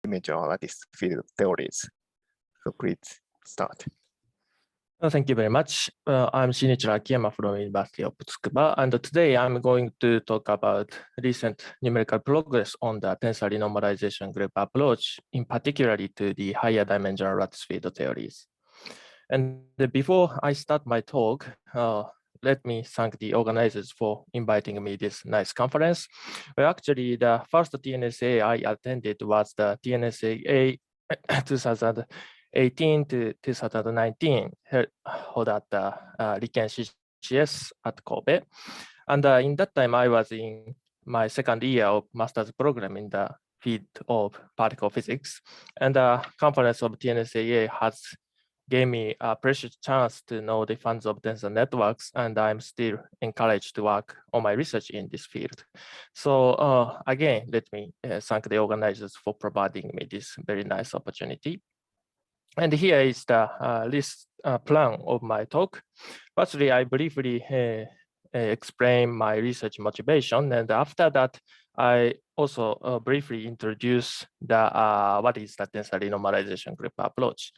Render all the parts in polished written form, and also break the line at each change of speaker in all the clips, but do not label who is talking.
dimensional lattice field theories. So please start.
Thank you very much. I'm Shinichiro Akiyama from University of Tsukuba, and today I'm going to talk about recent numerical progress on the tensor renormalization group approach, in particularly to the higher dimensional lattice field theories. And before I start my talk, let me thank the organizers for inviting me this nice conference. Well, actually, the first TNSAA I attended was the TNSAA 2018 to 2019 held at the Riken CCS at Kobe. And in that time, I was in my second year of master's program in the field of particle physics. And the conference of TNSAA has gave me a precious chance to know the funds of tensor networks, and I'm still encouraged to work on my research in this field. So again, let me thank the organizers for providing me this very nice opportunity. And here is the list plan of my talk. Firstly, I briefly explain my research motivation, and after that, I also briefly introduce the what is the tensor renormalization group approach.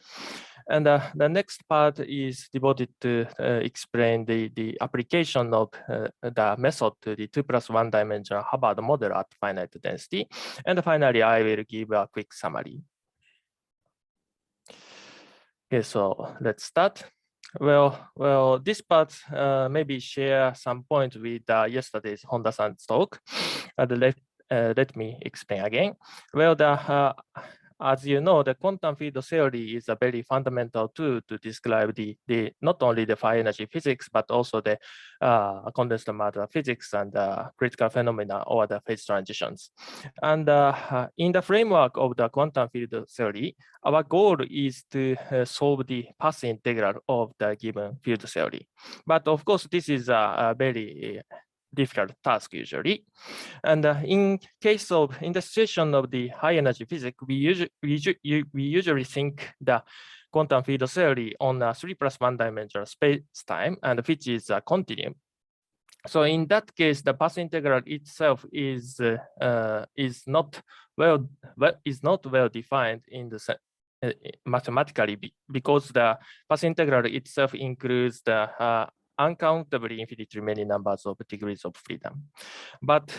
And the next part is devoted to explain the application of the method to the 2+1 dimensional Hubbard model at finite density. And finally, I will give a quick summary. Okay, so let's start. Well, this part maybe share some points with yesterday's Honda-san's talk. Let me explain again. Well, as you know, the quantum field theory is a very fundamental tool to describe the not only the high energy physics, but also the condensed matter physics and critical phenomena or the phase transitions. And in the framework of the quantum field theory, our goal is to solve the path integral of the given field theory. But of course, this is a very difficult task usually. And in the situation of the high energy physics, we usually think the quantum field theory on a 3+1 dimensional space-time, and which is a continuum. So in that case, the path integral itself is not well defined in the mathematically, because the path integral itself includes the uncountably infinitely many numbers of degrees of freedom. But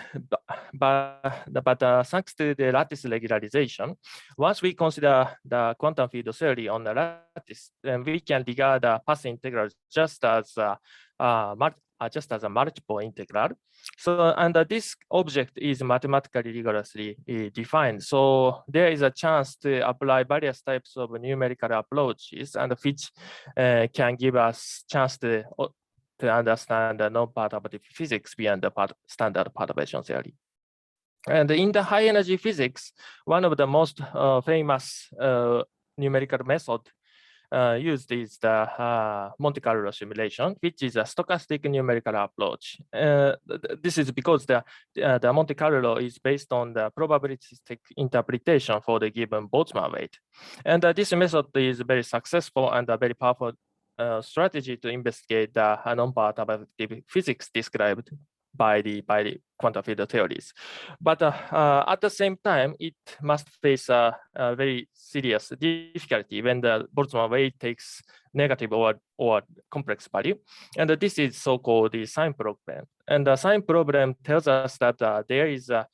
thanks to the lattice regularization, once we consider the quantum field theory on the lattice, then we can regard the path integral just as a multiple integral. So, and this object is mathematically rigorously defined. So there is a chance to apply various types of numerical approaches, and which can give us chance to understand the non-perturbative physics beyond the standard perturbation theory. And in the high energy physics, one of the most famous numerical method used is the Monte Carlo simulation, which is a stochastic numerical approach. This is because the Monte Carlo is based on the probabilistic interpretation for the given Boltzmann weight. And this method is very successful and a very powerful strategy to investigate the non-perturbative physics described by the quantum field theories. But at the same time, it must face a very serious difficulty when the Boltzmann weight takes negative or complex value. And this is so-called the sign problem. And the sign problem tells us that there is a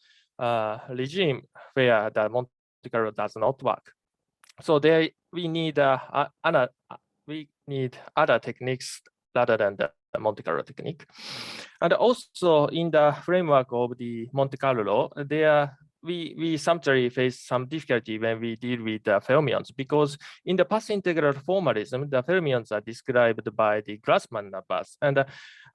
regime where the Monte Carlo does not work. So we need other techniques rather than the Monte Carlo technique. And also in the framework of the Monte Carlo, we sometimes face some difficulty when we deal with the fermions, because in the path integral formalism, the fermions are described by the Grassmann numbers. And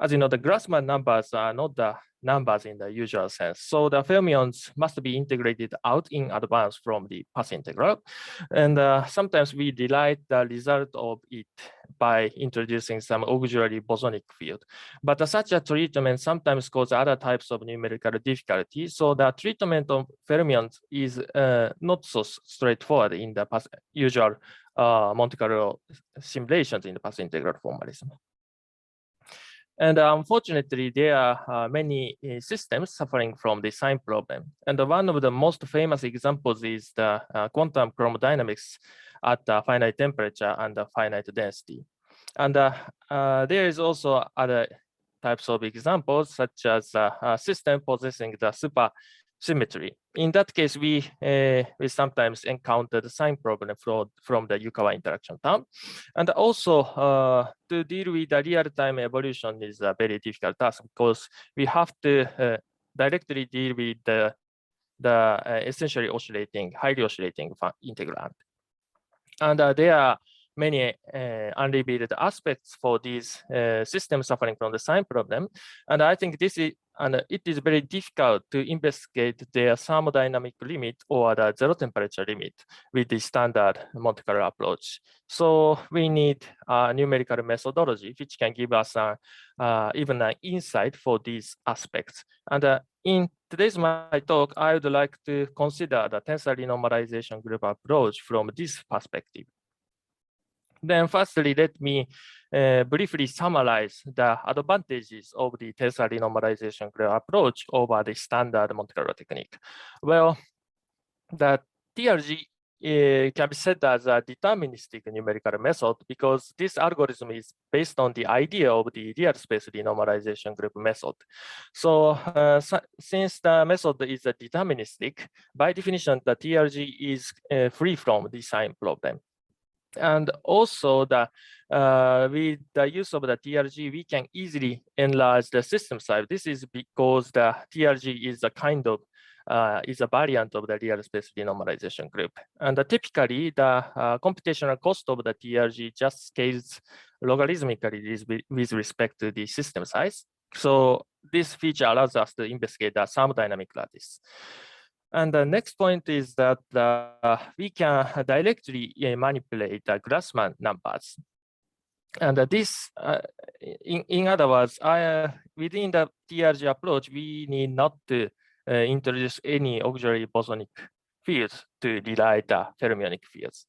as you know, the Grassmann numbers are not the numbers in the usual sense. So the fermions must be integrated out in advance from the path integral. And sometimes we derive the result of it by introducing some auxiliary bosonic field. But such a treatment sometimes causes other types of numerical difficulty. So the treatment of fermions is not so straightforward in the usual Monte Carlo simulations in the path integral formalism. And unfortunately, there are many systems suffering from the sign problem. And one of the most famous examples is the quantum chromodynamics at finite temperature and finite density. And there is also other types of examples, such as a system possessing the super symmetry. In that case, we sometimes encounter the sign problem from the Yukawa interaction term. And also, to deal with the real-time evolution is a very difficult task because we have to directly deal with the essentially oscillating, highly oscillating integrand. And there are many unrevealed aspects for these systems suffering from the sign problem. And I think this is, and it is very difficult to investigate their thermodynamic limit or the zero temperature limit with the standard Monte Carlo approach. So we need a numerical methodology which can give us even an insight for these aspects. And in today's my talk, I would like to consider the tensor renormalization group approach from this perspective. Then firstly, let me briefly summarize the advantages of the tensor renormalization group approach over the standard Monte Carlo technique. Well, the TRG can be said as a deterministic numerical method because this algorithm is based on the idea of the real space renormalization group method. So since the method is deterministic, by definition, the TRG is free from the sign problem. And also, with the use of the TRG, we can easily enlarge the system size. This is because the TRG is a kind of is a variant of the real space renormalization group. And typically, the computational cost of the TRG just scales logarithmically with respect to the system size. So this feature allows us to investigate the thermodynamic lattice. And the next point is that we can directly manipulate the Grassmann numbers. And this, in other words, within the TRG approach, we need not to introduce any auxiliary bosonic fields to rewrite the fermionic fields.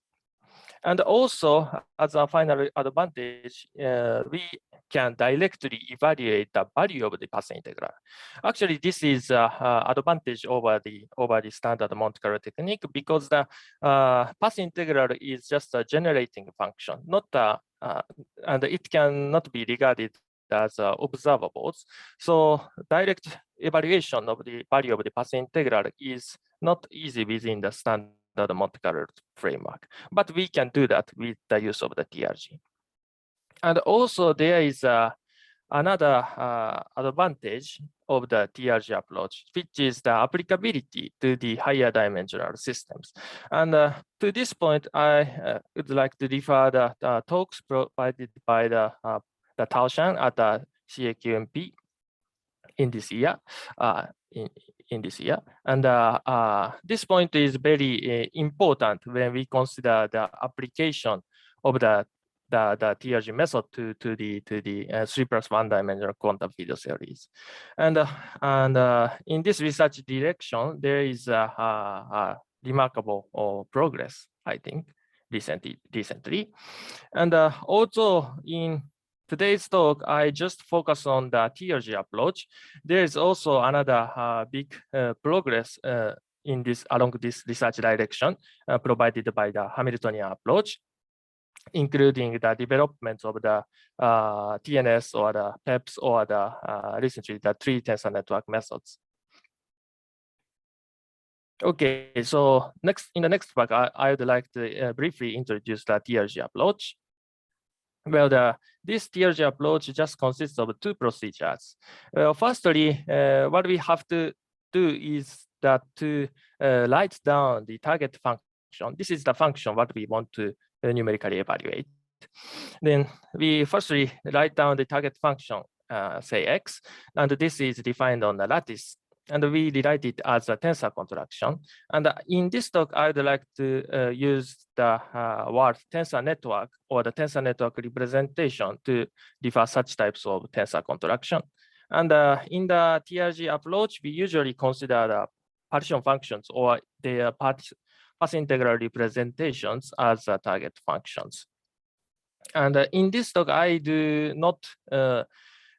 And also, as a final advantage, we can directly evaluate the value of the path integral. Actually, this is an advantage over the standard Monte Carlo technique because the path integral is just a generating function, not and it cannot be regarded as observables. So direct evaluation of the value of the path integral is not easy within the standard Monte Carlo framework, but we can do that with the use of the TRG. And also there is another advantage of the TRG approach, which is the applicability to the higher dimensional systems. And to this point, I would like to refer the talks provided by the Taoshan at the CAQMP in this year. In this year, and this point is very important when we consider the application of the TRG method to the 3+1 dimensional quantum field series, and in this research direction, there is a remarkable progress, I think, recently, and also in today's talk, I just focus on the TRG approach. There is also another big progress along this research direction provided by the Hamiltonian approach, including the development of the TNS or the PEPs or the recently the tree tensor network methods. Okay, so in the next part, I would like to briefly introduce the TRG approach. Well, this TRG approach just consists of two procedures. Well, firstly, what we have to do is that to write down the target function. This is the function what we want to numerically evaluate. Then we firstly write down the target function, say x, and this is defined on the lattice. And we rewrite it as a tensor construction. And in this talk, I would like to use the word tensor network or the tensor network representation to refer such types of tensor construction. And in the TRG approach, we usually consider the partition functions or their path integral representations as target functions. And in this talk, I do not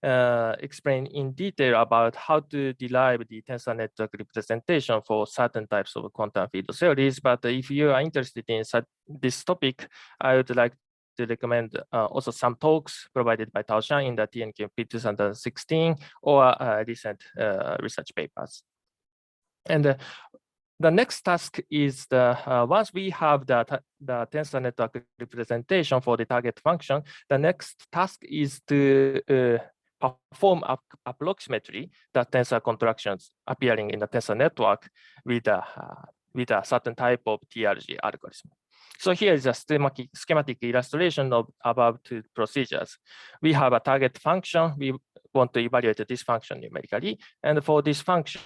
explain in detail about how to derive the tensor network representation for certain types of quantum field theories. But if you are interested in this topic, I would like to recommend also some talks provided by Tao Shan in the TNKP 2016 or recent research papers. And the next task is once we have the tensor network representation for the target function, the next task is to perform approximately the tensor contractions appearing in the tensor network with a certain type of TRG algorithm. So here is a schematic illustration of above two procedures. We have a target function. We want to evaluate this function numerically. And for this function,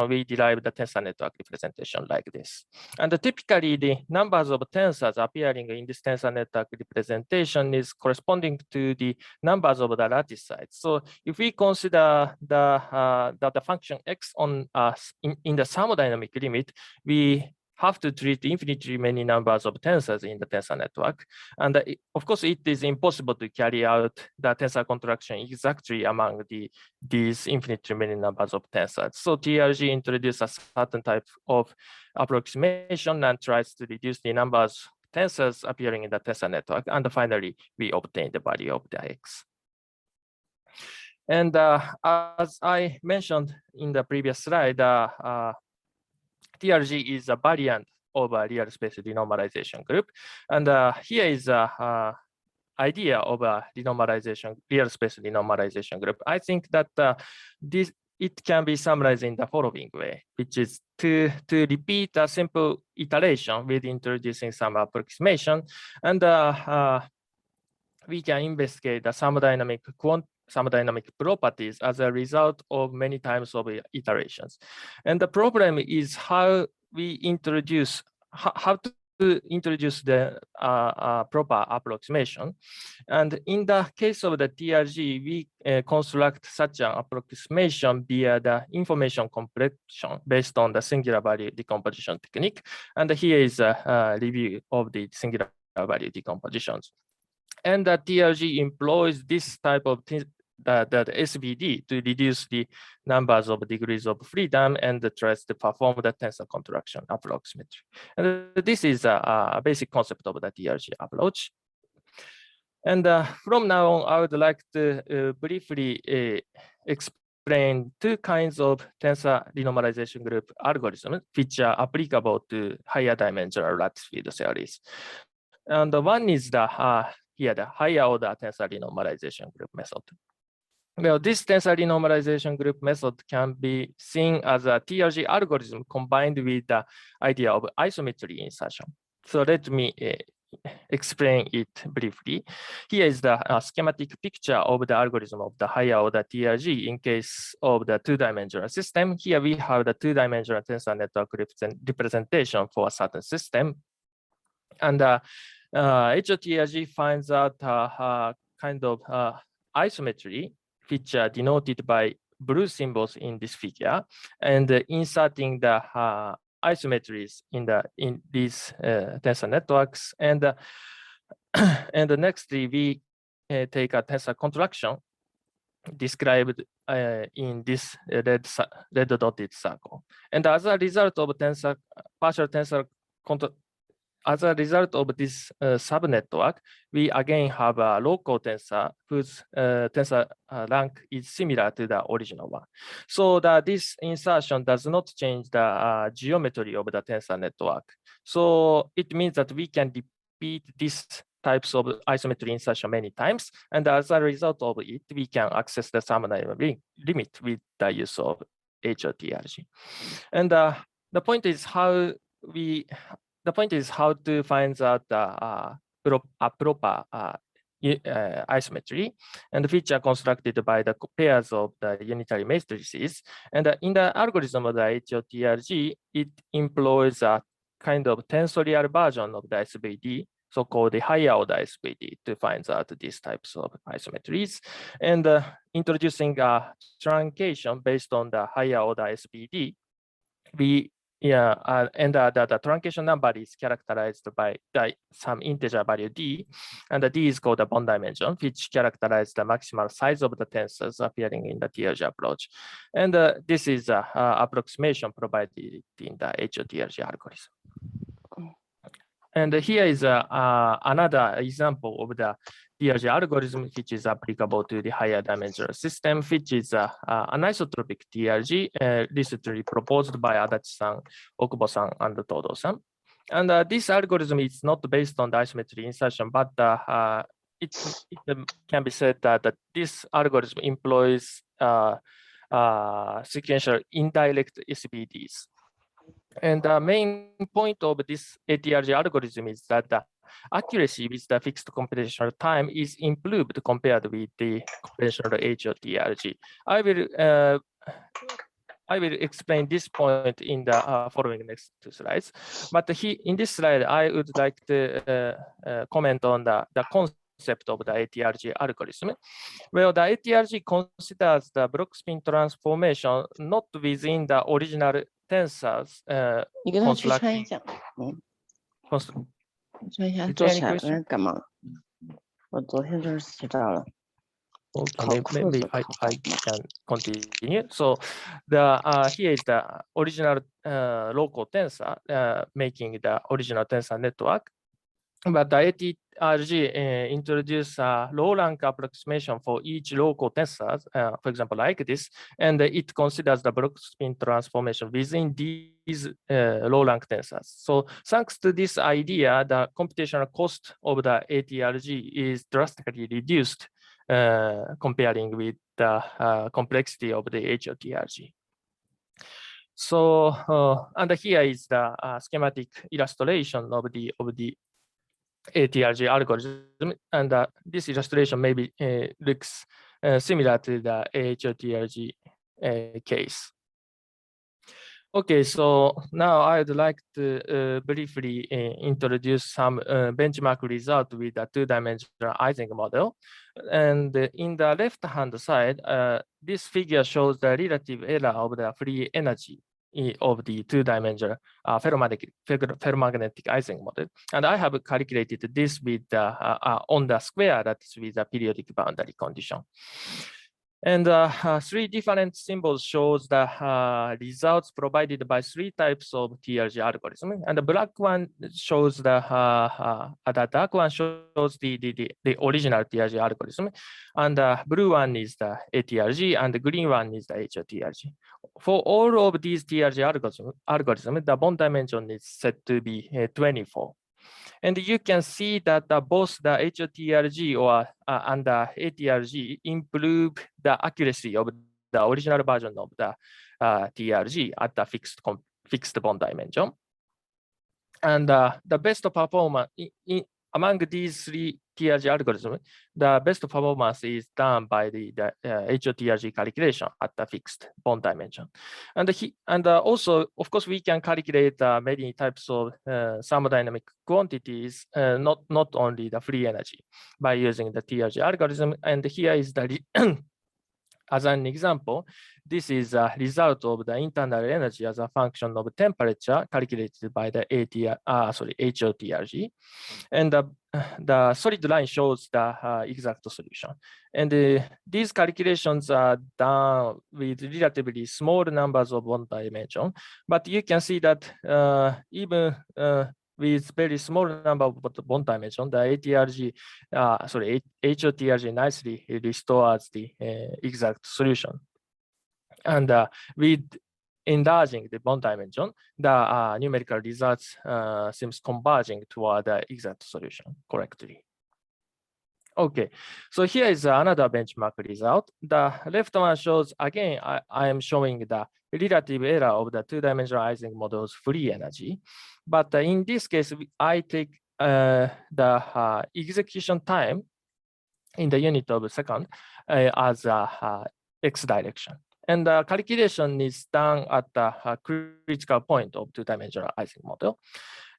we derive the tensor network representation like this. And typically, the numbers of tensors appearing in this tensor network representation is corresponding to the numbers of the lattice sites. So if we consider the function x on in the thermodynamic limit, we have to treat infinitely many numbers of tensors in the tensor network. And of course, it is impossible to carry out the tensor contraction exactly among these infinitely many numbers of tensors. So TRG introduces a certain type of approximation and tries to reduce the numbers of tensors appearing in the tensor network. And finally, we obtain the value of the x. And as I mentioned in the previous slide, TRG is a variant of a real space renormalization group. And here is a idea of a real space renormalization group. I think that it can be summarized in the following way, which is to repeat a simple iteration with introducing some approximation. And we can investigate the thermodynamic properties as a result of many times of iterations. And the problem is how we introduce, how to introduce the proper approximation. And in the case of the TRG, we construct such an approximation via the information compression based on the singular value decomposition technique. And here is a review of the singular value decompositions. And the TRG employs this type of the SVD to reduce the numbers of degrees of freedom and tries to perform the tensor contraction approximately. And this is a basic concept of the TRG approach. And from now on, I would like to briefly explain two kinds of tensor renormalization group algorithms which are applicable to higher dimensional lattice field theories. And one is the higher order tensor renormalization group method. Well, this tensor renormalization group method can be seen as a TRG algorithm combined with the idea of isometry insertion. So let me explain it briefly. Here is the schematic picture of the algorithm of the higher order TRG in case of the two-dimensional system. Here we have the two-dimensional tensor network representation for a certain system. And HOTRG finds out kind of isometry, which are denoted by blue symbols in this figure, and inserting the isometries in these tensor networks. And and nextly, we take a tensor contraction described in this red dotted circle. And as a result of partial tensor as a result of this subnetwork, we again have a local tensor whose tensor rank is similar to the original one. So that this insertion does not change the geometry of the tensor network. So it means that we can repeat these types of isometry insertion many times. And as a result of it, we can access the thermodynamic limit with the use of HOTRG. And the point is how to find out a proper isometry, and which are constructed by the pairs of the unitary matrices. And in the algorithm of the HOTRG, it employs a kind of tensorial version of the SVD, so-called the higher order SVD, to find out these types of isometries. And introducing a truncation based on the higher order SVD, we Yeah, and the truncation number is characterized by some integer value d, and the d is called the bond dimension, which characterizes the maximal size of the tensors appearing in the TRG approach. And this is an approximation provided in the HOTRG algorithm. And here is another example of the TRG algorithm, which is applicable to the higher dimensional system, which is an isotropic TRG recently proposed by Adachi-san, Okubo-san, and Todo-san. And this algorithm is not based on the isometry insertion, but it can be said that this algorithm employs sequential indirect SVDs. And the main point of this ATRG algorithm is that the accuracy with the fixed computational time is improved compared with the conventional HOTRG. I will explain this point in the following next two slides. But in this slide, I would like to comment on the concept of the ATRG algorithm. Well, the ATRG considers the block spin transformation not within the original tensors
你跟他去穿一
constructing.
下，Constru- 穿一下
Is
坐
there
起
any
来
question?
干嘛？我昨天就是洗澡了。
Okay, maybe I can continue. So here is the original local tensor making the original tensor network. But the ATRG introduces a low rank approximation for each local tensor, for example, like this, and it considers the block spin transformation within these low rank tensors. So thanks to this idea, the computational cost of the ATRG is drastically reduced comparing with the complexity of the HOTRG. So, and here is the schematic illustration of the ATRG algorithm, and this illustration maybe looks similar to the HOTRG case. Okay, so now I would like to briefly introduce some benchmark result with the two-dimensional Ising model. And in the left-hand side, this figure shows the relative error of the free energy of the two-dimensional ferromagnetic Ising model. And I have calculated this with on the square lattice with a periodic boundary condition. And three different symbols shows the results provided by three types of TRG algorithm. And the black one shows the dark one shows the original TRG algorithm. And the blue one is the ATRG, and the green one is the HOTRG. For all of these TRG algorithm, the bond dimension is set to be 24. And you can see that both the HOTRG and the ATRG improve the accuracy of the original version of the TRG at the fixed bond dimension. And the best performance among these three TRG algorithms, the best performance is done by the HOTRG calculation at the fixed bond dimension. And also, of course, we can calculate many types of thermodynamic quantities, not only the free energy, by using the TRG algorithm. And here is the as an example, this is a result of the internal energy as a function of temperature calculated by the HOTRG. And the solid line shows the exact solution. And these calculations are done with relatively small numbers of bond dimension. But you can see that even with very small number of bond dimension, the HOTRG nicely restores the exact solution. And with enlarging the bond dimension, the numerical results seems converging toward the exact solution correctly. Okay, so here is another benchmark result. The left one shows, again, I am showing the relative error of the two-dimensional Ising model's free energy. But in this case, I take the execution time in the unit of second as x direction. And the calculation is done at the critical point of two-dimensional Ising model.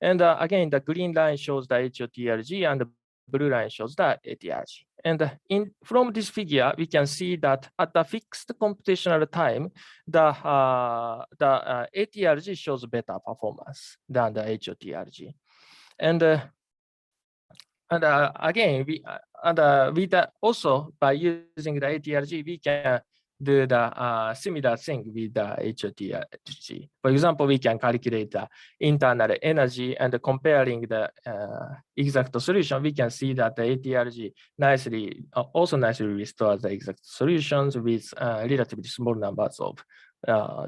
And again, the green line shows the HOTRG, and the blue line shows the ATRG. And from this figure, we can see that at the fixed computational time, the ATRG shows better performance than the HOTRG. And again, also by using the ATRG, we can do the similar thing with the HOTRG. For example, we can calculate the internal energy, and comparing the exact solution, we can see that the ATRG also nicely restores the exact solutions with relatively small numbers of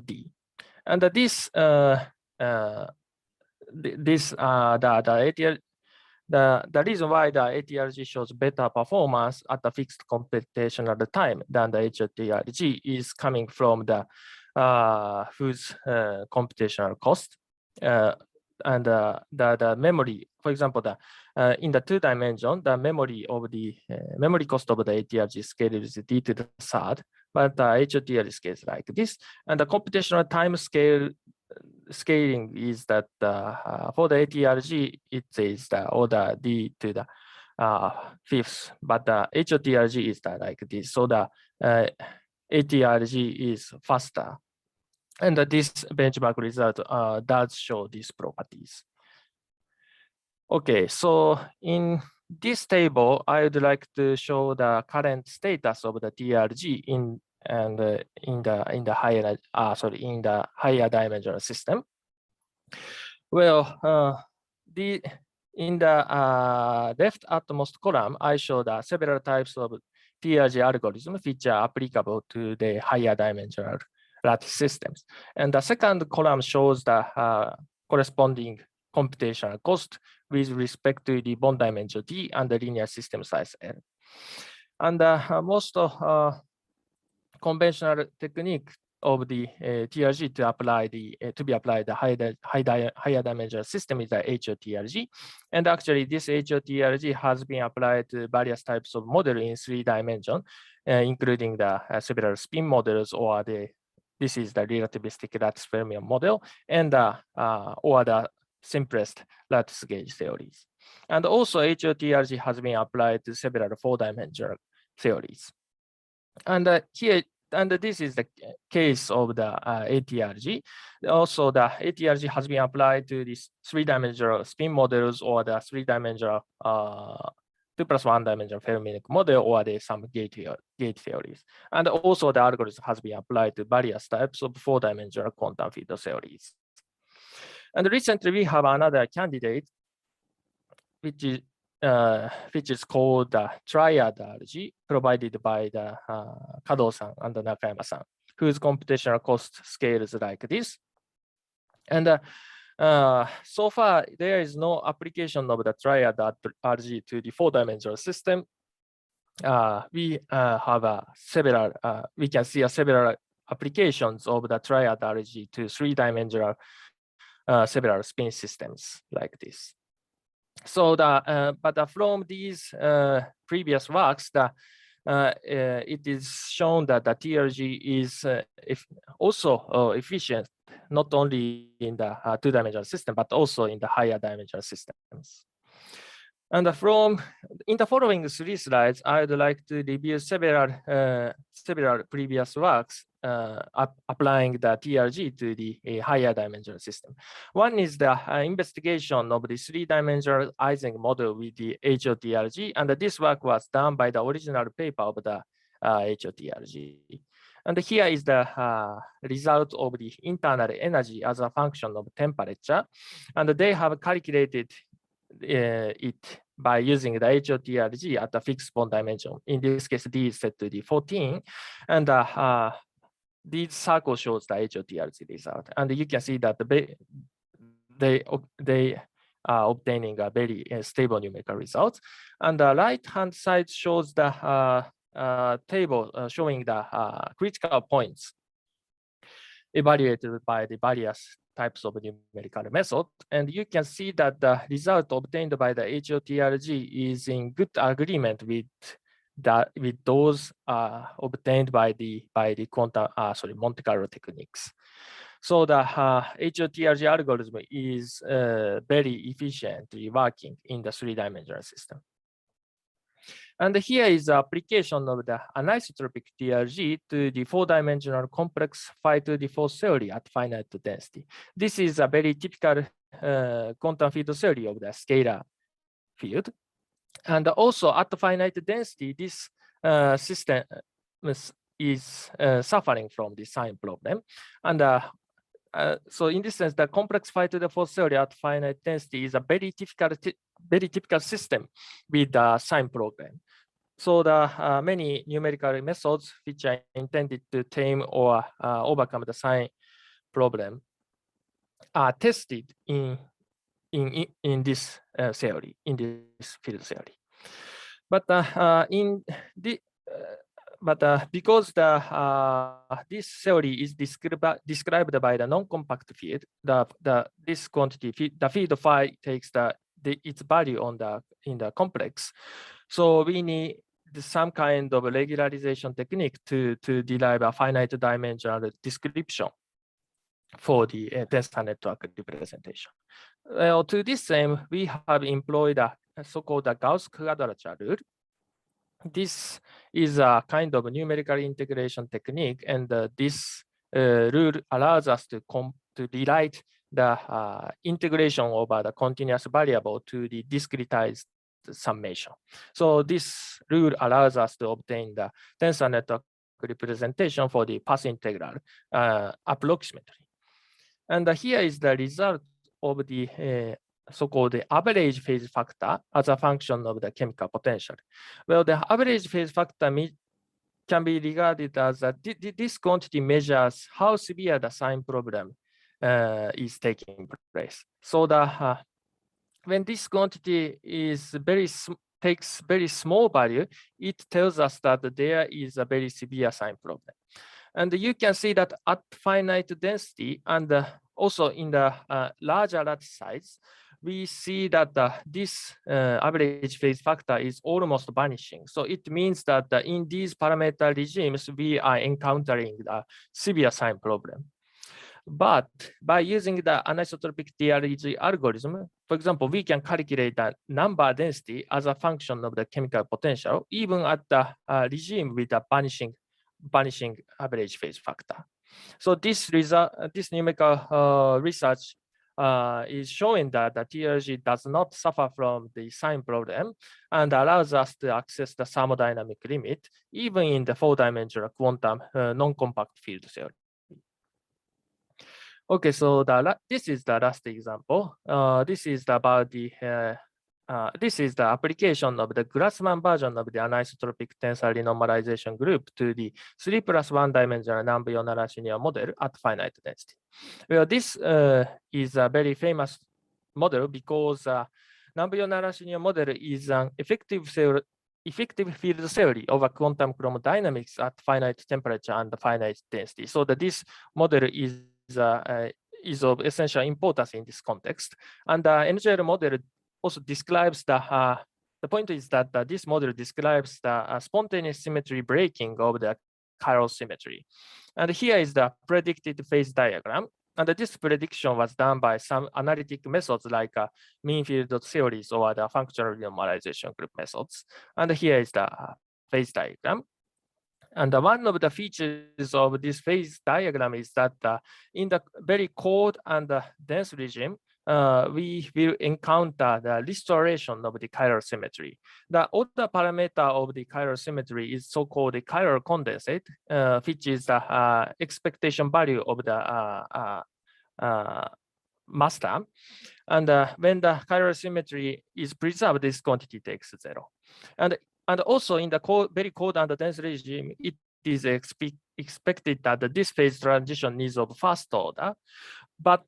D. And this the reason why the ATRG shows better performance at the fixed computational time than the HOTRG is coming from the whose computational cost and the memory. For example, in the 2-dimension, the memory of the memory cost of the ATRG scale is d to the third, but the HOTRG scale is like this, and the computational time scaling is that for the ATRG, it is the order d to the fifth, but the HOTRG is like this. So the ATRG is faster. And this benchmark result does show these properties. Okay, so in this table, I would like to show the current status of the TRG in the higher dimensional system. Well, in the left outmost column, I show the several types of TRG algorithms which are applicable to the higher dimensional lattice systems. And the second column shows the corresponding computational cost with respect to the bond dimension D and the linear system size L. And most conventional technique of the TRG to be applied the higher dimensional system is the HOTRG. And actually, this HOTRG has been applied to various types of model in 3 dimensions, including the several spin models, or this is the relativistic lattice fermion model, and or the simplest lattice gauge theories. And also, HOTRG has been applied to several 4-dimensional theories. And this is the case of the ATRG. Also, the ATRG has been applied to these 3-dimensional spin models, or the 3-dimensional 2+1-dimensional fermionic model, or some gate theories. And also, the algorithm has been applied to various types of 4-dimensional quantum field theories. And recently, we have another candidate, which is called the triad RG, provided by the Kado-san and Nakayama-san, whose computational cost scales like this. And so far, there is no application of the triad RG to the 4-dimensional system. We have we can see several applications of the triad RG to 3-dimensional several spin systems like this. So but from these previous works, it is shown that the TRG is also efficient, not only in the 2-dimensional system, but also in the higher dimensional systems. And in the following 3 slides, I would like to review several previous works applying the TRG to the higher dimensional system. One is the investigation of the 3-dimensional Ising model with the HOTRG, and this work was done by the original paper of the HOTRG. And here is the result of the internal energy as a function of temperature, and they have calculated it by using the HOTRG at a fixed bond dimension. In this case, D is set to the 14, and this circle shows the HOTRG result. And you can see that they are obtaining a very stable numerical results. And the right-hand side shows the table showing the critical points evaluated by the various types of numerical method. And you can see that the result obtained by the HOTRG is in good agreement with those obtained by the quantum Monte Carlo techniques. So the HOTRG algorithm is very efficiently working in the 3-dimensional system. And here is the application of the anisotropic DRG to the 4-dimensional complex phi to the 4 theory at finite density. This is a very typical quantum field theory of the scalar field. And also at the finite density, this system is suffering from the sign problem. And so in this sense, the complex phi to the 4 theory at finite density is a very typical system with the sign problem. So the many numerical methods which are intended to tame or overcome the sign problem are tested in this theory, in this field theory. But because this theory is described by the non-compact field, this quantity, the field phi takes its value in the complex. So we need some kind of regularization technique to derive a finite dimensional description for the tensor network representation. Well, to this aim, we have employed a so-called Gauss quadrature rule. This is a kind of numerical integration technique, and this rule allows us to rewrite the integration over the continuous variable to the discretized summation. So this rule allows us to obtain the tensor network representation for the path integral approximately. And here is the result of the so-called average phase factor as a function of the chemical potential. Well, the average phase factor can be regarded as this quantity measures how severe the sign problem is taking place. So when this quantity is takes very small value, it tells us that there is a very severe sign problem. And you can see that at finite density and also in the larger lattice size, we see that this average phase factor is almost vanishing. So it means that in these parameter regimes, we are encountering the severe sign problem. But by using the anisotropic DRG algorithm, for example, we can calculate the number density as a function of the chemical potential, even at the regime with a vanishing average phase factor. So this numerical research is showing that the TRG does not suffer from the sign problem and allows us to access the thermodynamic limit, even in the 4-dimensional quantum non-compact field theory. Okay, so this is the last example. This is about this is the application of the Grassmann version of the anisotropic tensor renormalization group to the 3+1 dimensional non-Bionara linear model at finite density. Well, this is a very famous model because non-Bionara linear model is an effective field theory of a quantum chromodynamics at finite temperature and finite density. So this model is of essential importance in this context. And the NGL model also describes the point is that this model describes the spontaneous symmetry breaking of the chiral symmetry. And here is the predicted phase diagram. And this prediction was done by some analytic methods like mean field theories or the functional renormalization group methods. And here is the phase diagram. And one of the features of this phase diagram is that in the very cold and dense regime, we will encounter the restoration of the chiral symmetry. The other parameter of the chiral symmetry is so-called the chiral condensate, which is the expectation value of the mass term. And when the chiral symmetry is preserved, this quantity takes 0. And also in the very cold and dense regime, it is expected that this phase transition is of first order. But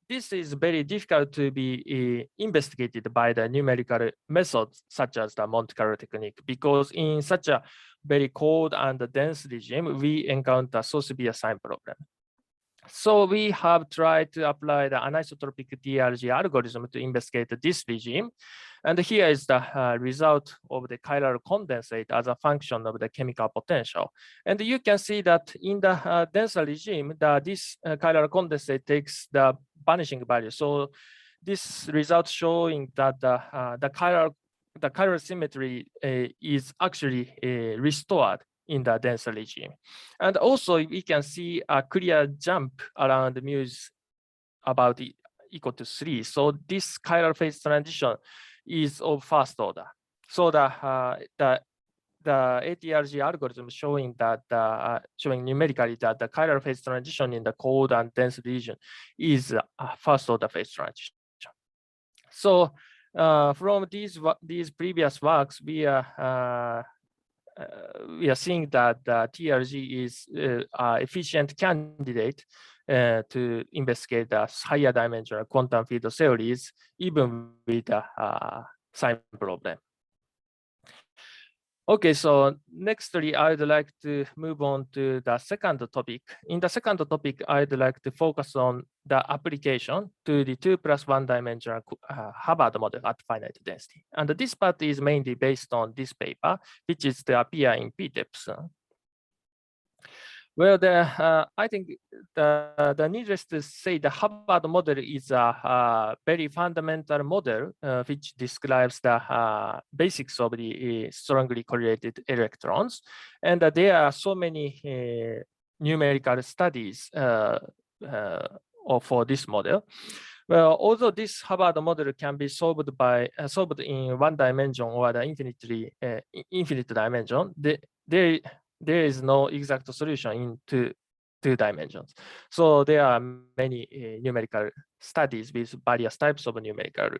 this is very difficult to be investigated by the numerical methods such as the Monte Carlo technique, because in such a very cold and dense regime, we encounter so severe sign problem. So we have tried to apply the anisotropic DRG algorithm to investigate this regime. And here is the result of the chiral condensate as a function of the chemical potential. And you can see that in the denser regime, this chiral condensate takes the vanishing value. So this result showing that the chiral the chiral symmetry is actually restored in the denser regime. And also we can see a clear jump around mu is about equal to 3. So this chiral phase transition is of first order. So the ATRG algorithm showing that showing numerically that the chiral phase transition in the cold and dense region is a first order phase transition. So from these previous works, we are seeing that the TRG is an efficient candidate to investigate the higher dimensional quantum field theories, even with the sign problem. Okay, so nextly, I'd like to move on to the second topic. In the second topic, I'd like to focus on the application to the 2+1 dimensional Hubbard model at finite density. And this part is mainly based on this paper, which is to appear in PTEPS. Well, I think the needless to say, the Hubbard model is a very fundamental model which describes the basics of the strongly correlated electrons. And there are so many numerical studies for this model. Well, although this Hubbard model can be solved in one dimension or the infinite dimension, there is no exact solution in two dimensions. So there are many numerical studies with various types of numerical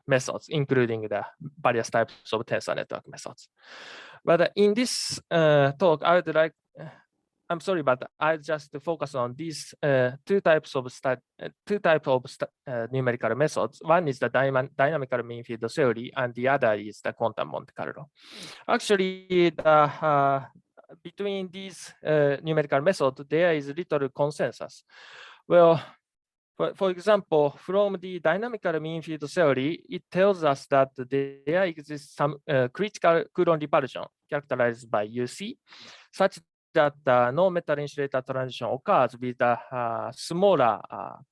methods, including the various types of tensor network methods. But in this talk, I would like, I'm sorry, but I just focus on these two types of numerical methods. One is the dynamical mean field theory, and the other is the quantum Monte Carlo. Actually, between these numerical methods, there is little consensus. Well, for example, from the dynamical mean field theory, it tells us that there exists some critical Coulomb repulsion characterized by UC, such that no metal insulator transition occurs with a smaller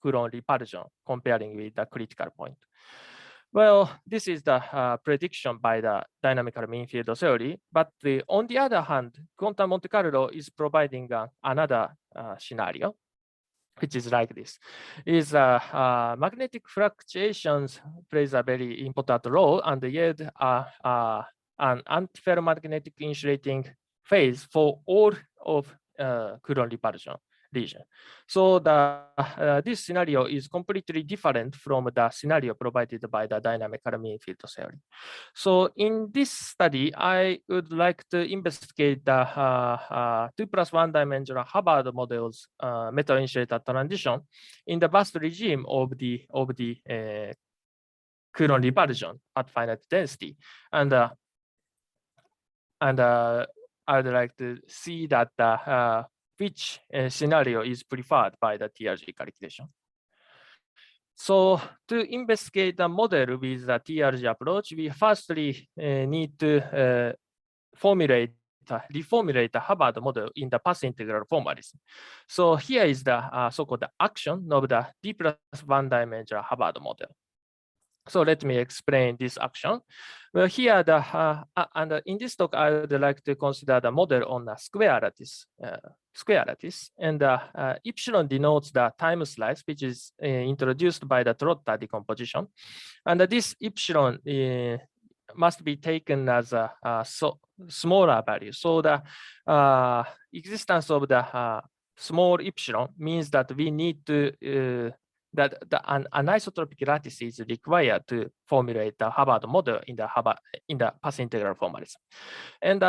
Coulomb repulsion comparing with the critical point. Well, this is the prediction by the dynamical mean field theory, but on the other hand, quantum Monte Carlo is providing another scenario, which is like this: is magnetic fluctuations plays a very important role and yield an antiferromagnetic insulating phase for all of Coulomb repulsion region. So this scenario is completely different from the scenario provided by the dynamical mean field theory. So in this study, I would like to investigate the 2+1 dimensional Hubbard model's metal insulator transition in the vast regime of the Coulomb repulsion at finite density, and I would like to see that which scenario is preferred by the TRG calculation. So to investigate the model with the TRG approach, we firstly need to reformulate the Hubbard model in the path integral formalism. So here is the so-called action of the D+1 dimensional Hubbard model. So let me explain this action. Well, here and in this talk, I would like to consider the model on a square lattice. And epsilon denotes the time slice, which is introduced by the Trotter decomposition. And this epsilon must be taken as a smaller value. So the existence of the small epsilon means that we need to that an anisotropic lattice is required to formulate the Hubbard model in the path integral formalism. And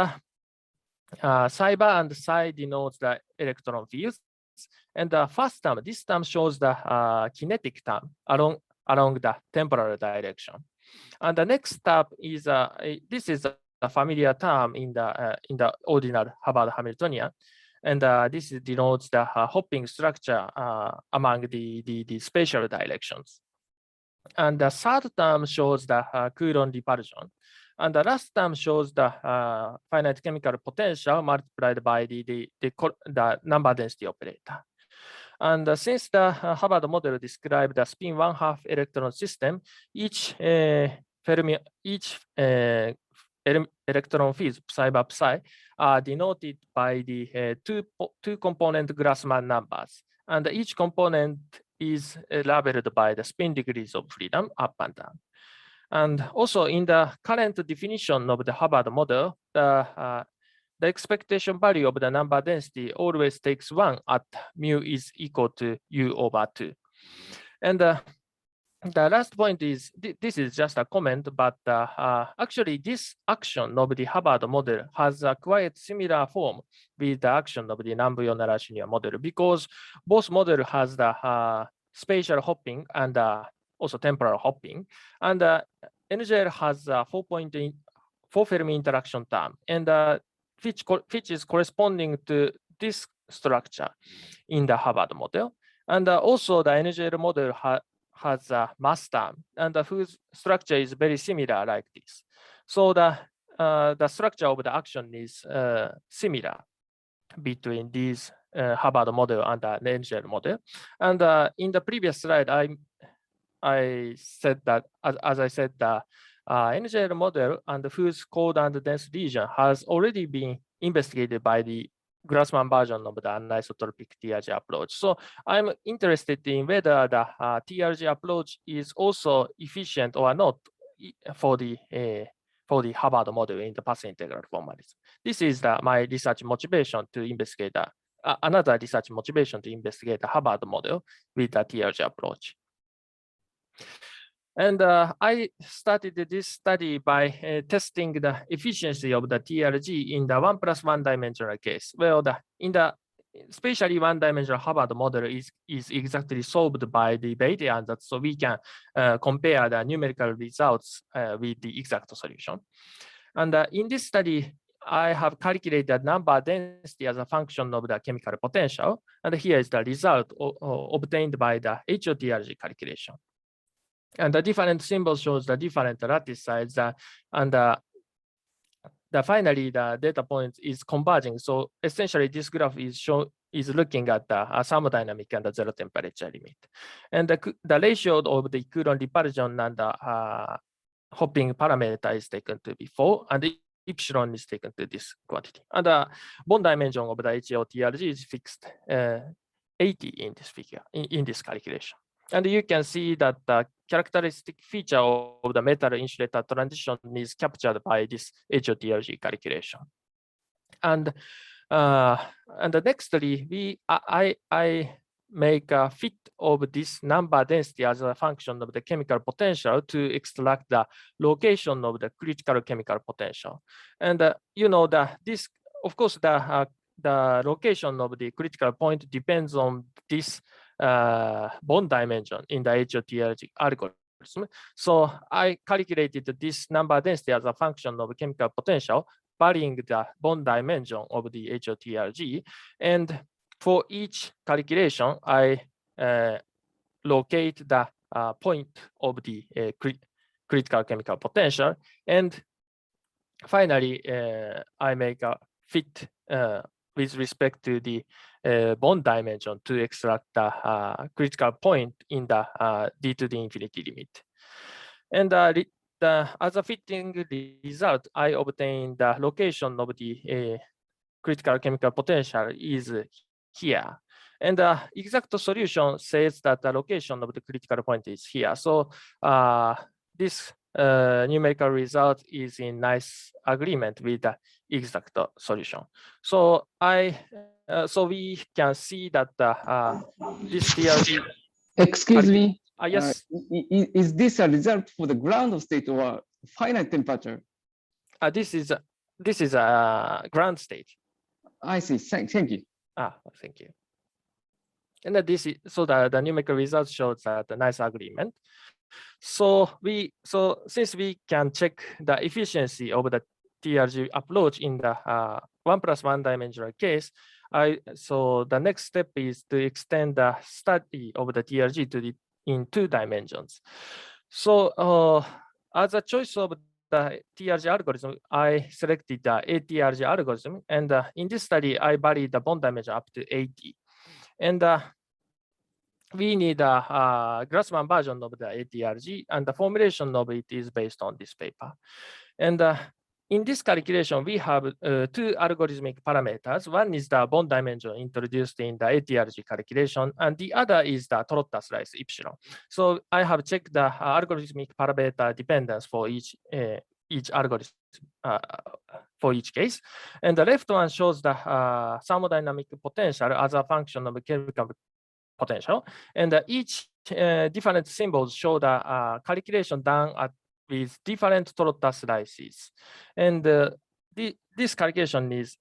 psi bar and psi denotes the electron fields. And the first term, this term shows the kinetic term along the temporal direction. And the next term is this is a familiar term in the ordinal Hubbard Hamiltonian. And this denotes the hopping structure among the spatial directions. And the third term shows the Coulomb repulsion. And the last term shows the finite chemical potential multiplied by the number density operator. And since the Hubbard model described the spin 1/2 electron system, each each electron fields psi by psi are denoted by the two component Grassmann numbers, and each component is labeled by the spin degrees of freedom up and down. And also in the current definition of the Hubbard model, the expectation value of the number density always takes 1 at mu is equal to u over 2. And the last point is, this is just a comment, but actually this action of the Hubbard model has a quite similar form with the action of the non-Bionella model, because both model has the spatial hopping and also temporal hopping, and NGL has a 4 Fermi interaction term, and which is corresponding to this structure in the Hubbard model. And also the NGL model has a mass term, and whose structure is very similar like this. So the structure of the action is similar between these Hubbard model and the NGL model. And in the previous slide, I said that, as I said, the NGL model and whose cold and dense region has already been investigated by the Grassmann version of the anisotropic TRG approach. So I'm interested in whether the TRG approach is also efficient or not for the Hubbard model in the path integral formalism. This is my research motivation to investigate another research motivation to investigate the Hubbard model with the TRG approach. And I started this study by testing the efficiency of the TRG in the 1+1 dimensional case. Well, in the spatially one-dimensional Hubbard model is exactly solved by the Bayesian ansatz, so we can compare the numerical results with the exact solution. And in this study, I have calculated number density as a function of the chemical potential, and here is the result obtained by the HOTRG calculation. And the different symbol shows the different lattice size, and finally the data point is converging. So essentially, this graph is looking at the thermodynamic and the zero temperature limit, and the ratio of the equivalent repulsion and the hopping parameter is taken to be 4, and the epsilon is taken to this quantity. And the bond dimension of the HOTRG is fixed 80 in this figure, in this calculation. And you can see that the characteristic feature of the metal insulator transition is captured by this HOTRG calculation. And nextly, I make a fit of this number density as a function of the chemical potential to extract the location of the critical chemical potential. And you know that this, of course, the location of the critical point depends on this bond dimension in the HOTRG algorithm. So I calculated this number density as a function of chemical potential, varying the bond dimension of the HOTRG. And for each calculation, I locate the point of the critical chemical potential. And finally, I make a fit with respect to the bond dimension to extract the critical point in the d to the infinity limit. And as a fitting result, I obtain the location of the critical chemical potential is here. And the exact solution says that the location of the critical point is here. So this numerical result is in nice agreement with the exact solution. So so we can see that this TRG.
Excuse me.
Yes.
Is this a result for the ground state or finite temperature?
This is a ground state.
I see. Thank you.
Thank you. And this is so the numerical result shows that the nice agreement. So since we can check the efficiency of the TRG approach in the 1+1 dimensional case, so the next step is to extend the study of the TRG to in 2 dimensions. So as a choice of the TRG algorithm, I selected the ATRG algorithm, and in this study, I varied the bond dimension up to 80. And we need a Grassmann version of the ATRG, and the formulation of it is based on this paper. And in this calculation, we have two algorithmic parameters. One is the bond dimension introduced in the ATRG calculation, and the other is the Trotta slice epsilon. So I have checked the algorithmic parameter dependence for each algorithm for each case. And the left one shows the thermodynamic potential as a function of chemical potential. And each different symbols show the calculation done with different Trotta slices. And this calculation is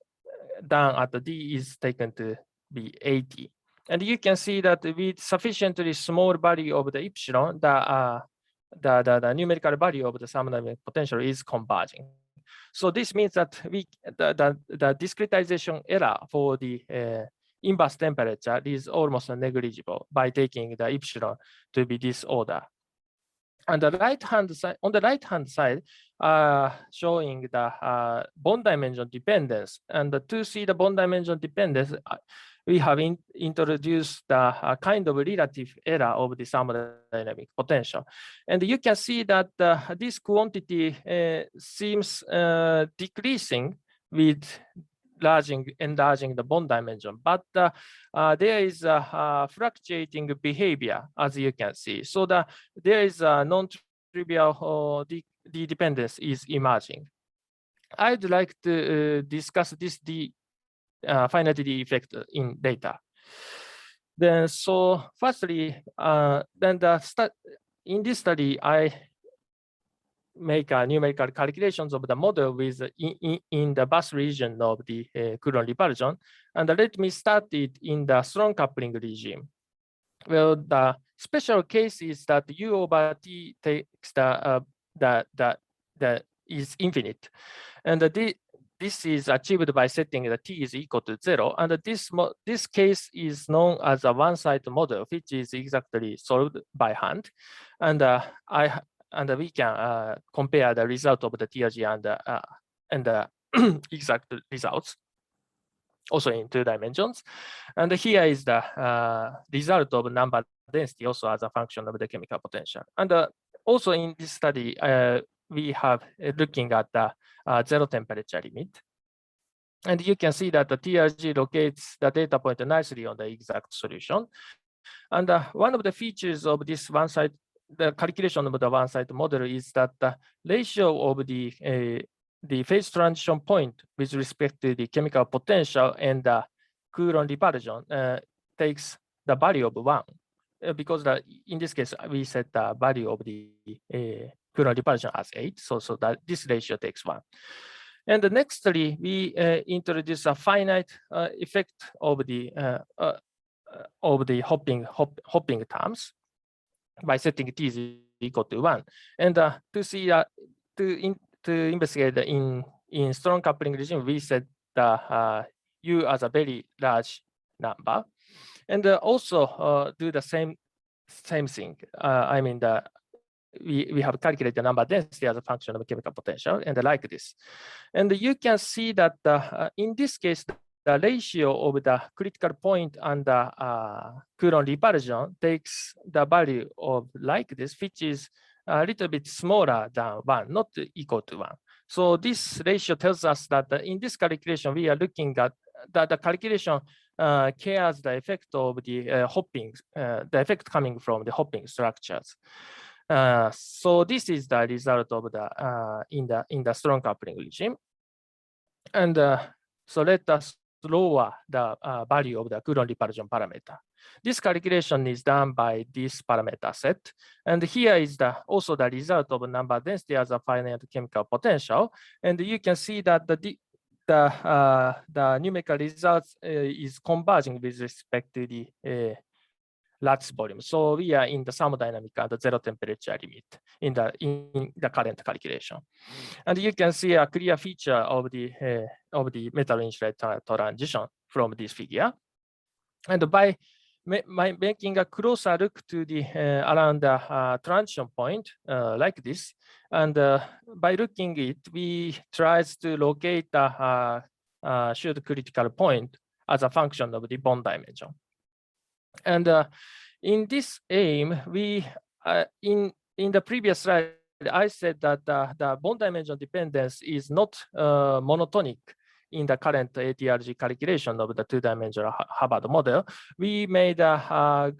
done at the D is taken to be 80. And you can see that with sufficiently small value of the epsilon, the numerical value of the thermodynamic potential is converging. So this means that the discretization error for the inverse temperature is almost negligible by taking the epsilon to be this order. And the right-hand side, on the right-hand side, showing the bond dimension dependence. And to see the bond dimension dependence, we have introduced the kind of relative error of the thermodynamic potential. And you can see that this quantity seems decreasing with enlarging the bond dimension, but there is a fluctuating behavior, as you can see. So there is a non-trivial the dependence is emerging. I'd like to discuss this finite D effect in data. Then, so firstly, in this study, I make numerical calculations of the model with in the bus region of the Coulomb repulsion, and let me start it in the strong coupling regime. Well, the special case is that U over T takes the is infinite, and this is achieved by setting the T is equal to 0, and this case is known as a one-side model, which is exactly solved by hand, and we can compare the result of the TRG and the exact results, also in 2 dimensions. And here is the result of number density, also as a function of the chemical potential. And also in this study, we have looking at the 0 temperature limit. And you can see that the TRG locates the data point nicely on the exact solution. And one of the features of this one-side, the calculation of the one-side model is that the ratio of the phase transition point with respect to the chemical potential and the Coulomb repulsion takes the value of 1, because in this case, we set the value of the Coulomb repulsion as 8, so that this ratio takes 1. And nextly, we introduce a finite effect of the hopping terms by setting T is equal to 1. And to see to investigate in strong coupling regime, we set the U as a very large number, and also do the same thing. I mean we have calculated the number density as a function of chemical potential, and like this. And you can see that in this case, the ratio of the critical point and the Coulomb repulsion takes the value of like this, which is a little bit smaller than 1, not equal to 1. So this ratio tells us that in this calculation, we are looking at that the calculation cares the effect of the hopping, the effect coming from the hopping structures. So this is the result of the in the strong coupling regime. And so let us lower the value of the Coulomb repulsion parameter. This calculation is done by this parameter set. And here is also the result of number density as a finite chemical potential. And you can see that the numerical results is converging with respect to the lattice volume. So we are in the thermodynamic and the 0 temperature limit in the current calculation. And you can see a clear feature of the metal insulator transition from this figure. And by making a closer look to the around the transition point like this, and by looking it, we try to locate the shared critical point as a function of the bond dimension. And in this aim, we in the previous slide, I said that the bond dimension dependence is not monotonic in the current ATRG calculation of the two-dimensional Hubbard model. We made a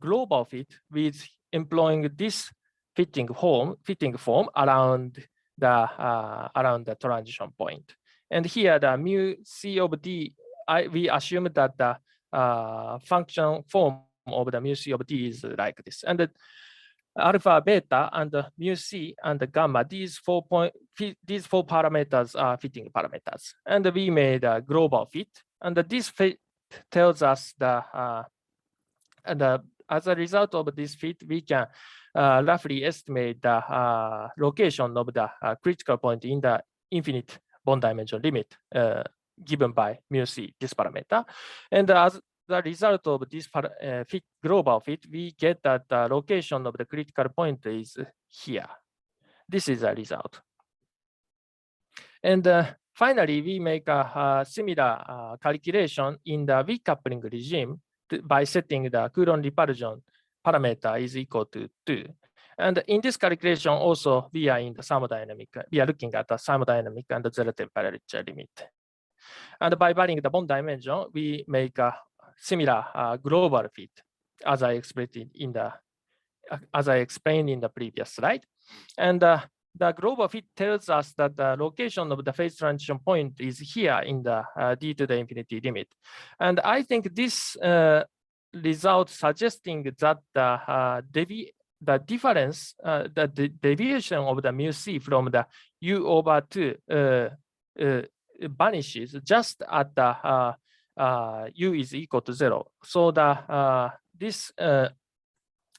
global fit with employing this fitting form around the transition point. And here the mu C of D, we assume that the function form of the mu C of D is like this. And the alpha, beta, and mu C and the gamma, these four parameters are fitting parameters. And we made a global fit. And this fit tells us as a result of this fit, we can roughly estimate the location of the critical point in the infinite bond dimension limit given by mu C, this parameter. And as the result of this global fit, we get that the location of the critical point is here. This is a result. And finally, we make a similar calculation in the weak coupling regime by setting the Coulomb repulsion parameter is equal to 2. And in this calculation, also, we are in the thermodynamic. We are looking at the thermodynamic and the zero temperature limit. And by varying the bond dimension, we make a similar global fit, as I explained in the previous slide. And the global fit tells us that the location of the phase transition point is here in the d to the infinity limit. And I think this result suggesting that the difference, the deviation of the mu C from the u over 2 vanishes just at the u is equal to 0. So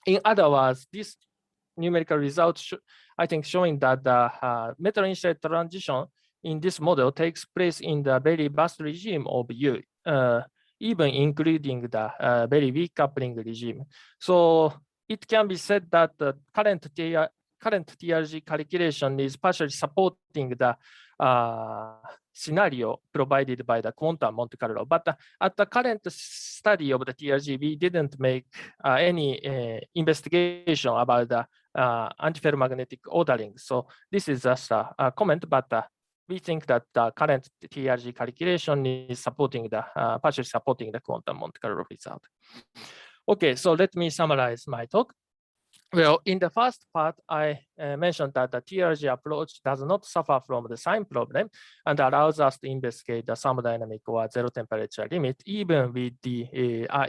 in other words, this numerical result, I think, showing that the metal initial transition in this model takes place in the very vast regime of U, even including the very weak coupling regime. So it can be said that the current TRG calculation is partially supporting the scenario provided by the quantum Monte Carlo. But at the current study of the TRG, we didn't make any investigation about the antiferromagnetic ordering. So this is just a comment, but we think that the current TRG calculation is supporting the partially supporting the quantum Monte Carlo result. Okay, so let me summarize my talk. Well, in the first part, I mentioned that the TRG approach does not suffer from the sign problem and allows us to investigate the thermodynamic or zero temperature limit even with the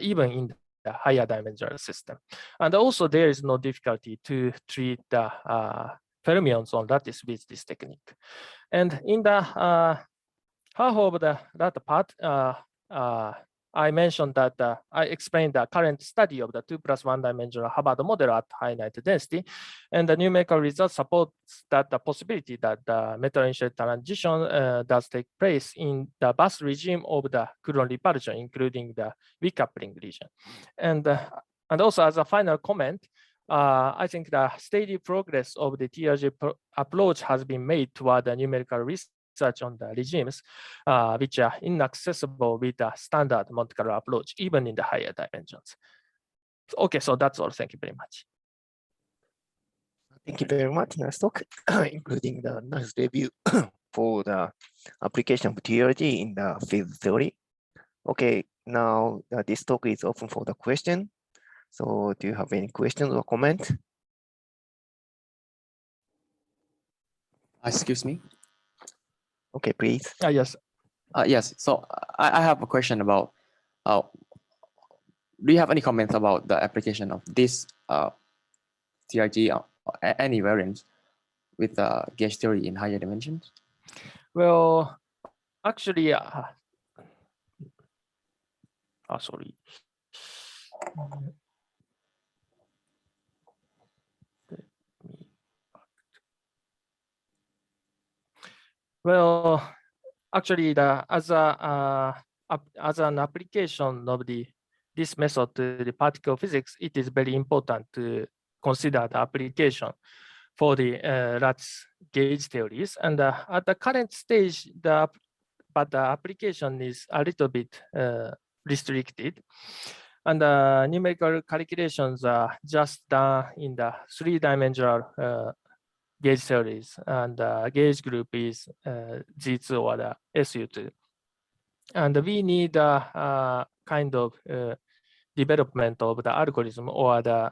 even in the higher dimensional system. And also, there is no difficulty to treat the fermions on lattice with this technique. And in the half of the latter part, I mentioned that I explained the current study of the 2+1 dimensional Hubbard model at finite density, and the numerical result supports that the possibility that the metal initial transition does take place in the vast regime of the Coulomb repulsion, including the weak coupling region. And also, as a final comment, I think the steady progress of the TRG approach has been made toward the numerical research on the regimes, which are inaccessible with the standard Monte Carlo approach, even in the higher dimensions. Okay, so that's all. Thank you very much.
Thank you very much, nice talk, including the nice review for the application of TRG in the field theory. Okay, now this talk is open for the question. So do you have any questions or comments?
Excuse me.
Okay, please.
Yes.
Yes. So I have a question about. Do you have any comments about the application of this TRG or any variants with gauge theory in higher dimensions?
Well, actually, sorry. Well, actually, as an application of this method to the particle physics, it is very important to consider the application for the lattice gauge theories. And at the current stage, but the application is a little bit restricted. And numerical calculations are just done in the three-dimensional gauge series, and gauge group is G2 or the SU2. And we need a kind of development of the algorithm or the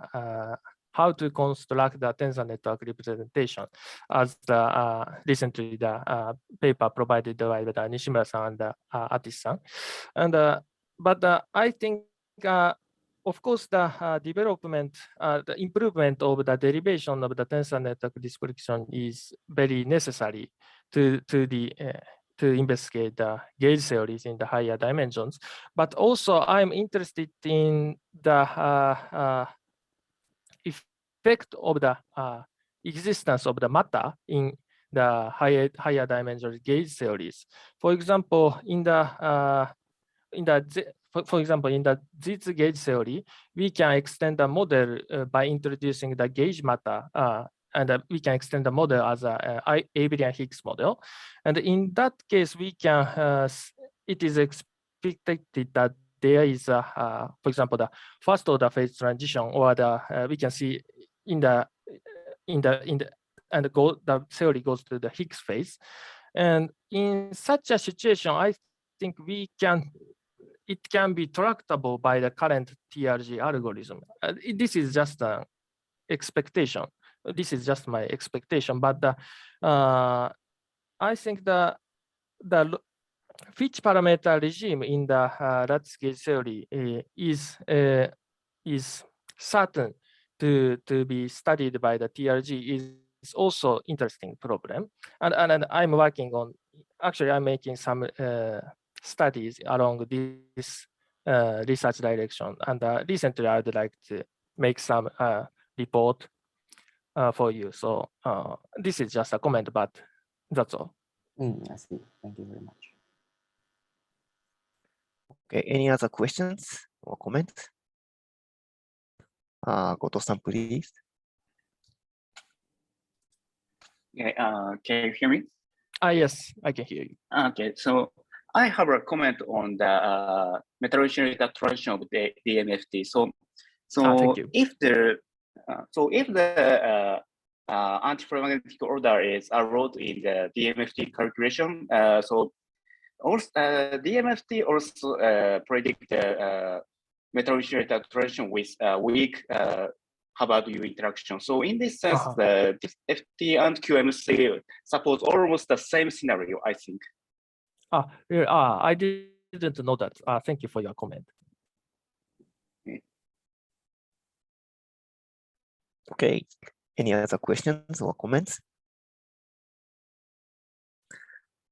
how to construct the tensor network representation, as the recently the paper provided by the Nishimura-san and Atis-san. And but I think of course the development, the improvement of the derivation of the tensor network description is very necessary to investigate the gauge theories in the higher dimensions. But also I'm interested in the effect of the existence of the matter in the higher dimensional gauge theories. For example, in the for example, in the Z gauge theory, we can extend the model by introducing the gauge matter, and we can extend the model as a Abelian-Higgs model. And in that case, we can, it is expected that there is, for example, the first order phase transition, or the we can see and the theory goes to the Higgs phase. And in such a situation, I think it can be tractable by the current TRG algorithm. This is just an expectation. This is just my expectation, but I think the Fitch parameter regime in the lattice gauge theory is certain to be studied by the TRG is also interesting problem. And I'm working on, actually I'm making some studies along this research direction. And recently I would like to make some report for you. So this is just a comment, but that's all.
I see. Thank you very much.
Okay, any other questions or comments? Goto-san, please.
Okay, can you hear me?
Yes, I can hear you.
Okay, so I have a comment on the metallurgical transition of the DMFT. So
thank you.
if the antiferromagnetic order is wrote in the DMFT calculation, so also DMFT also predict the metallurgical transition with weak Hubbard-U interaction. So in this sense, this FT and QMC support almost the same scenario, I think.
I didn't know that. Thank you for your comment.
Okay, any other questions or comments?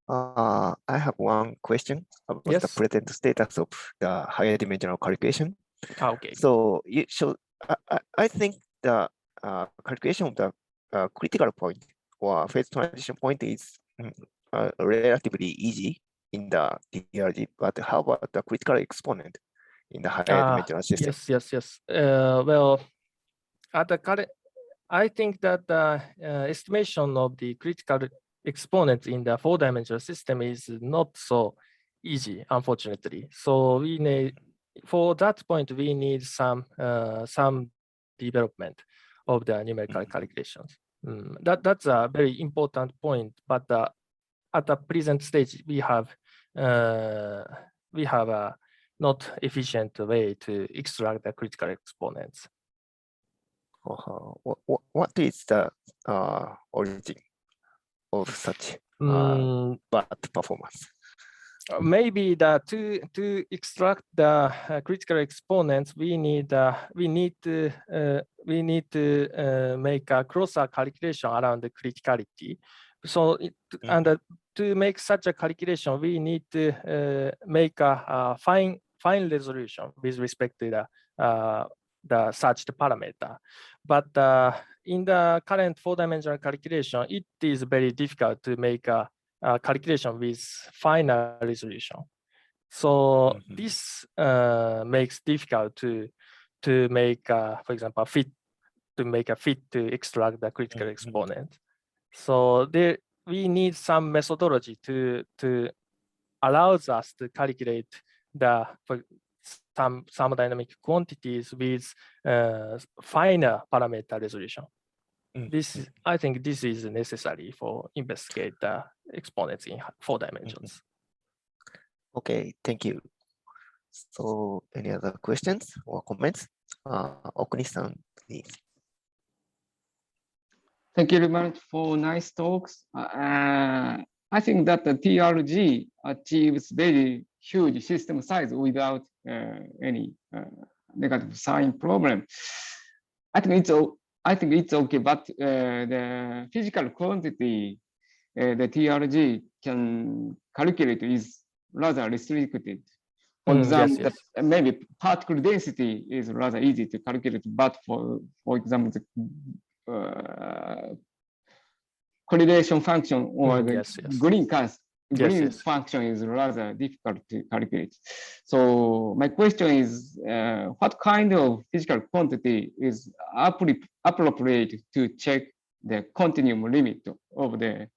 I have one question about the present status of the higher dimensional calculation.
Okay.
So you should, I think the calculation of the critical point or phase transition point is relatively easy in the TRG, but how about the critical exponent in the higher dimensional system?
Yes. Well, at the current, I think that the estimation of the critical exponents in the four-dimensional system is not so easy, unfortunately. So we need, for that point, we need some development of the numerical calculations. That's a very important point, but at the present stage, we have a not efficient way to extract the critical exponents.
What is the origin of such bad performance?
Maybe to extract the critical exponents, we need to make a closer calculation around the criticality. So to make such a calculation, we need to make a fine resolution with respect to the searched parameter. But in the current four-dimensional calculation, it is very difficult to make a calculation with finer resolution. So this makes difficult to make, for example, a fit to extract the critical exponent. So we need some methodology to allows us to calculate some thermodynamic quantities with finer parameter resolution. I think this is necessary for investigate the exponents in 4 dimensions.
Okay, thank you. So any other questions or comments? Okuni-san, please.
Thank you very much for nice talks. I think that the TRG achieves very huge system size without any negative sign problem. I think it's okay, but the physical quantity the TRG can calculate is rather restricted. For example,
yes.
maybe particle density is rather easy to calculate, but for example, the correlation function or the green function is rather difficult to calculate. So my question is, what kind of physical quantity is appropriate to check the continuum limit of the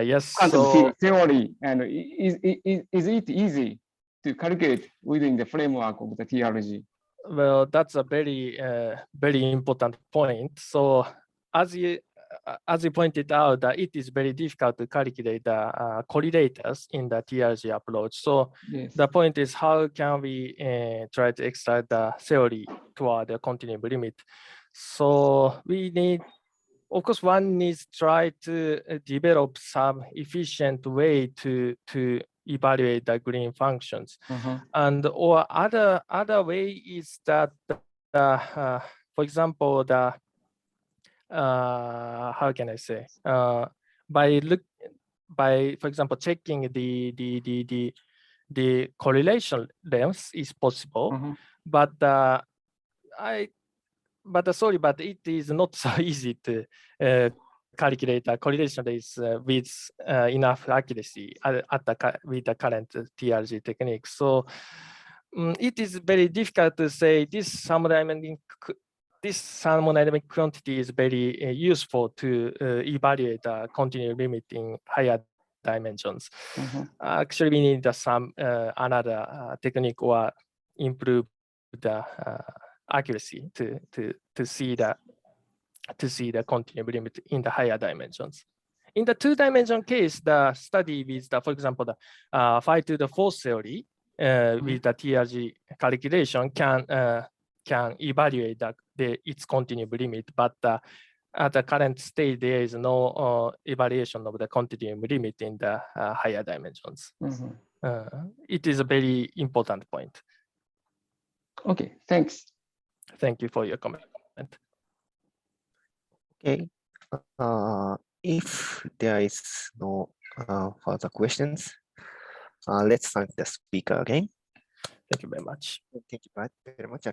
yes.
quantum
So
theory, and is it easy to calculate within the framework of the TRG?
Well, that's a very important point. So as you pointed out, that it is very difficult to calculate the correlators in the TRG approach. So the point is, how can we try to extract the theory toward the continuum limit? So we need, of course, one needs to try to develop some efficient way to evaluate the green functions. And or other way is that for example, the how can I say, by for example checking the correlation length is possible, but sorry, but it is not so easy to calculate the correlation rates with enough accuracy with the current TRG techniques. So it is very difficult to say this thermodynamic quantity is very useful to evaluate the continuum limit in higher dimensions. Actually, we need some another technique or improve the accuracy to see the continuum limit in the higher dimensions. In the 2-dimension case, the study with the, for example, the 5 to the 4th theory with the TRG calculation can evaluate its continuum limit, but at the current state, there is no evaluation of the continuum limit in the higher dimensions. It is a very important point.
Okay, thanks.
Thank you for your comment.
Okay. If there is no further questions, let's thank the speaker again.
Thank you very much.
Thank you very much.